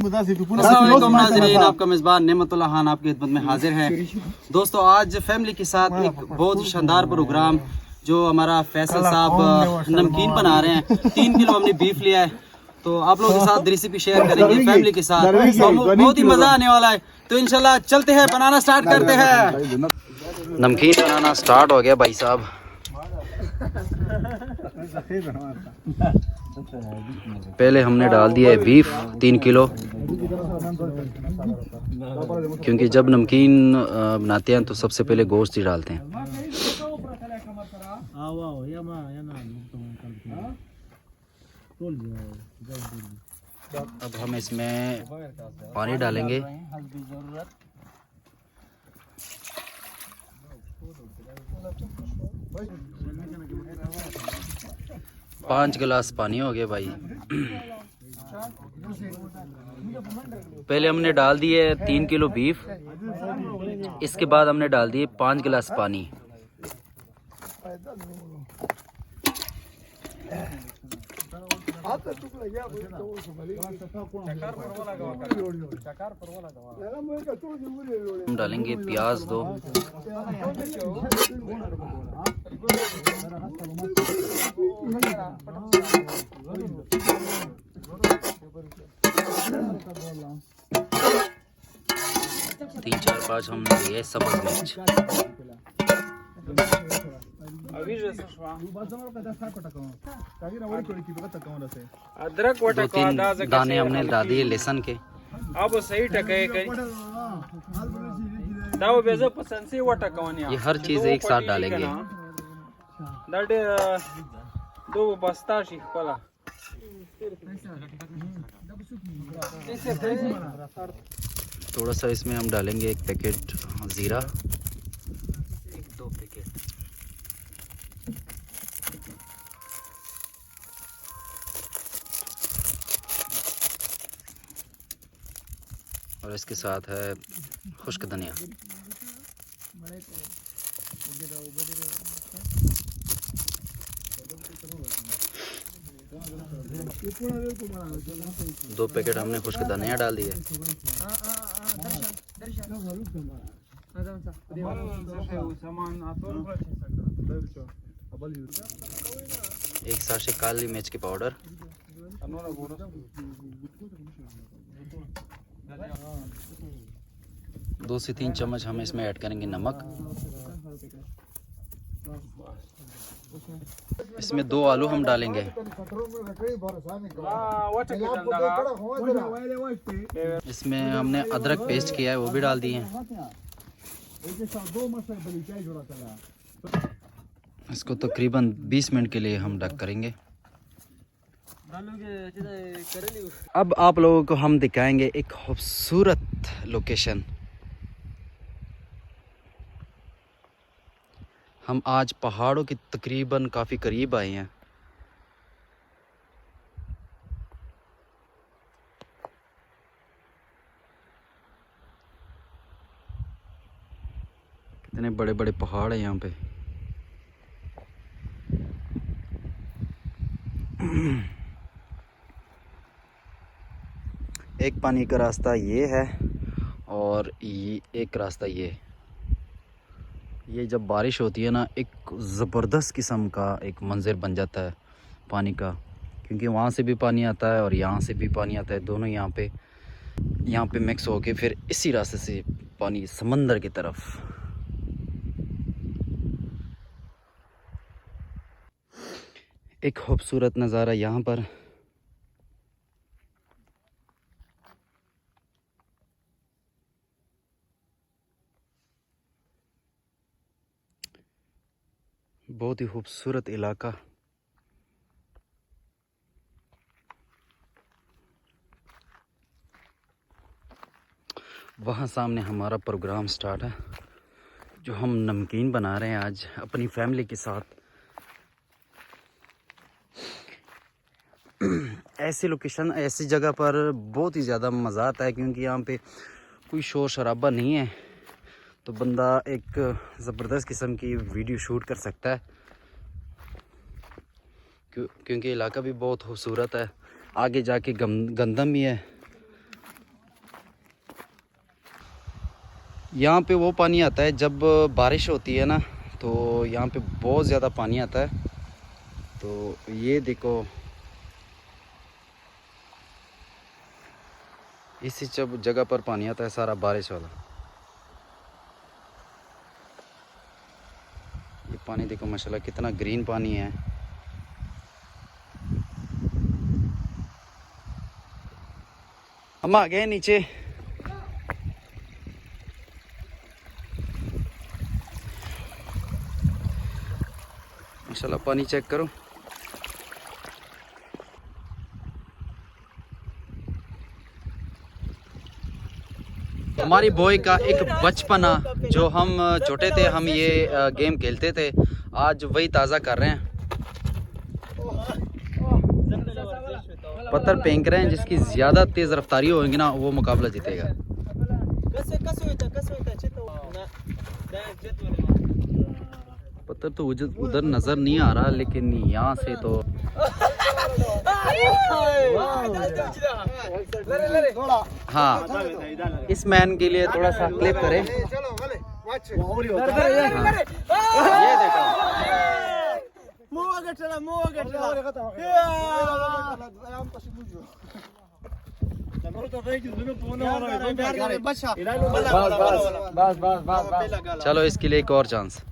अस्सलामुअलैकुम नाज़रीन, आपका मेज़बान नेमतुल्लाह खान आपकी खिदमत में हाजिर है। दोस्तों, आज फैमिली के साथ एक बहुत ही शानदार प्रोग्राम जो हमारा फैसल साहब नमकीन बना रहे हैं। 3 किलो हमने बीफ लिया है, तो आप लोगों के साथ रेसिपी शेयर करेंगे फैमिली के साथ। बहुत ही मज़ा आने वाला है, तो इंशाल्लाह चलते हैं, बनाना स्टार्ट करते हैं। नमकीन बनाना स्टार्ट हो गया भाई साहब। पहले हमने डाल दिया है बीफ 3 किलो, क्योंकि जब नमकीन बनाते हैं तो सबसे पहले गोश्त ही डालते हैं। अब हम इसमें पानी डालेंगे। 5 गिलास पानी हो गया भाई। पहले हमने डाल दिए 3 किलो बीफ, इसके बाद हमने डाल दिए 5 गिलास पानी। हम डालेंगे प्याज 2, तीन चार 5 हमने लिए सब्ज मिर्च। अदरक 2-3 दाने हमने डाल दिए लहसुन के। अब सही टके ये हर चीज एक साथ डालेंगे। थोड़ा सा इसमें हम डालेंगे 1 पैकेट जीरा, 1-2 पैकेट। और इसके साथ है खुश्क धनिया। दो पैकेट हमने खुश्क धनिया डाल दिए। एक साशे काली मिर्च की पाउडर, 2 से 3 चम्मच हम इसमें ऐड करेंगे नमक। इसमें 2 आलू हम डालेंगे। इसमें हमने अदरक पेस्ट किया है वो भी डाल दिए। इसको तकरीबन 20 मिनट के लिए हम ढक करेंगे। अब आप लोगों को हम दिखाएंगे एक खूबसूरत लोकेशन। हम आज पहाड़ों की तकरीबन काफ़ी करीब आए हैं। कितने बड़े बड़े पहाड़ हैं यहाँ पे। एक पानी का रास्ता ये है और ये एक रास्ता ये जब बारिश होती है ना, एक ज़बरदस्त किस्म का एक मंज़र बन जाता है पानी का, क्योंकि वहाँ से भी पानी आता है और यहाँ से भी पानी आता है। दोनों यहाँ पे मिक्स होके फिर इसी रास्ते से पानी समंदर की तरफ। एक खूबसूरत नज़ारा यहाँ पर। बहुत ही खूबसूरत इलाका। वहाँ सामने हमारा प्रोग्राम स्टार्ट है, जो हम नमकीन बना रहे हैं आज अपनी फैमिली के साथ। ऐसी लोकेशन, ऐसी जगह पर बहुत ही ज़्यादा मज़ा आता है, क्योंकि यहाँ पे कोई शोर शराबा नहीं है, तो बंदा एक ज़बरदस्त किस्म की वीडियो शूट कर सकता है। क्योंकि इलाका भी बहुत खूबसूरत है। आगे जाके गंदम भी है, यहाँ पे वो पानी आता है जब बारिश होती है ना, तो यहाँ पे बहुत ज़्यादा पानी आता है। तो ये देखो, इसी जगह पर पानी आता है सारा बारिश वाला। ये पानी देखो माशाल्लाह कितना ग्रीन पानी है। हम आ गए नीचे। माशाल्लाह पानी चेक करो। हमारी बॉय का एक बचपना, जो हम छोटे थे हम ये गेम खेलते थे, आज वही ताज़ा कर रहे हैं। पत्थर फेंक रहे हैं, जिसकी ज़्यादा तेज़ रफ्तारी होगी ना वो मुकाबला जीतेगा। पत्थर तो उधर नज़र नहीं आ रहा, लेकिन यहाँ से तो हाँ, इस मैन के लिए थोड़ा सा क्लिप करें। ये देखो, चलो इसके लिए एक और चांस।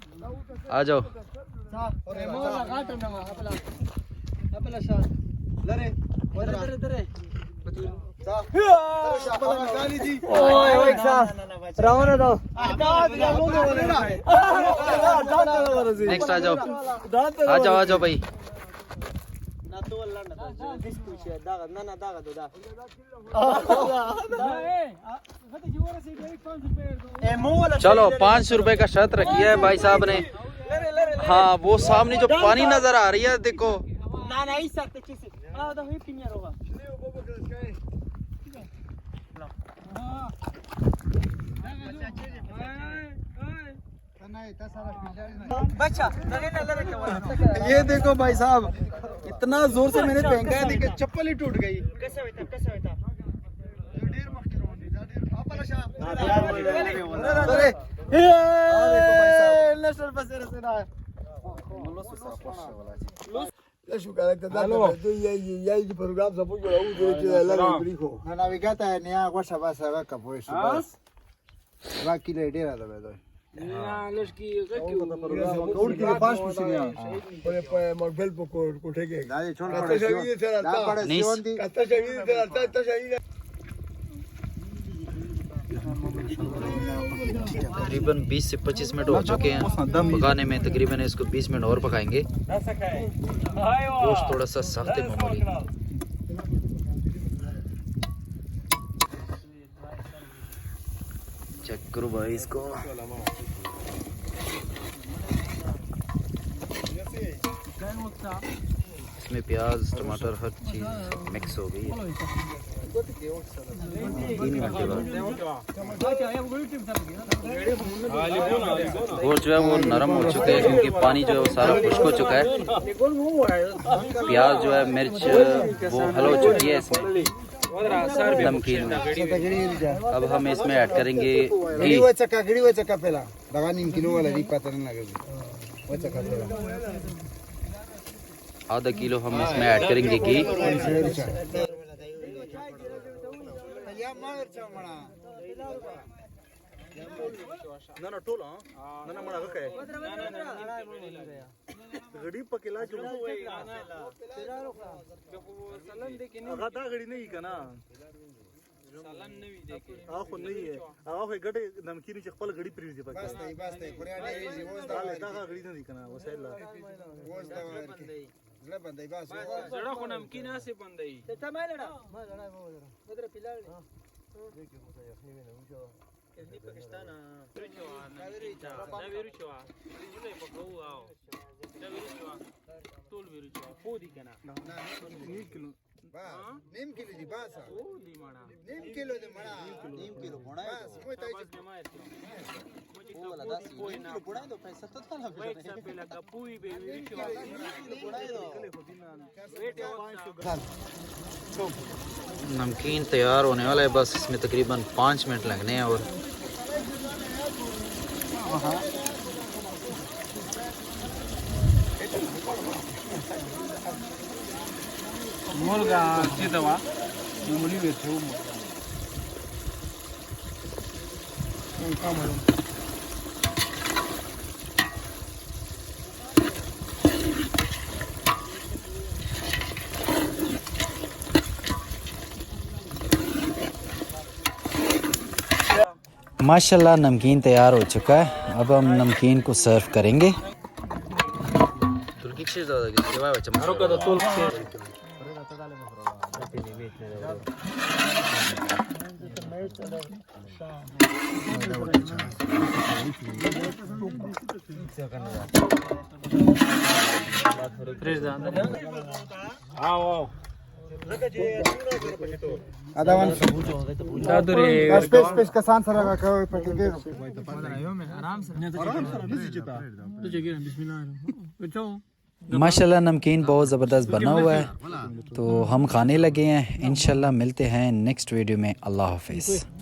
आ जाओ। नेक्स्ट आ जाओ, आ जाओ, आ जाओ भाई। चलो 500 रुपए का शर्त रखी है भाई साहब ने। हाँ, वो सामने जो पानी नजर आ रही है देखो। ये देखो भाई साहब, इतना जोर से मैंने फेंका है कि चप्पल ही टूट गई। तकरीबन 20 से 25 मिनट हो चुके हैं पकाने में। तकरीबन इसको 20 मिनट और पकाएंगे। गोश्त थोड़ा सा सख्त है मामूली। चेक करो भाई इसको। इसमें प्याज टमाटर हर चीज़ मिक्स हो गई है। 3 मिनट के बाद गोश्त जो है वो नरम हो चुके हैं, क्योंकि पानी जो है वो सारा खुश्क हो चुका है। प्याज जो है, मिर्च वो हल हो चुकी है इसमें, नमकीन में। अब हम इसमें ऐड करेंगे घी। आधा किलो हम इसमें ऐड करेंगे घी। नमकीन तैयार होने वाला है, बस इसमें तकरीबन 5 मिनट लगने हैं। और मुर्गा चितवा मुली बैठे हो माशाल्लाह नमकीन तैयार हो चुका है। अब हम नमकीन को सर्व करेंगे। माशाल्लाह नमकीन बहुत ज़बरदस्त बना हुआ है। तो हम खाने लगे हैं। इंशाल्लाह मिलते हैं नेक्स्ट वीडियो में। अल्लाह हाफिज़।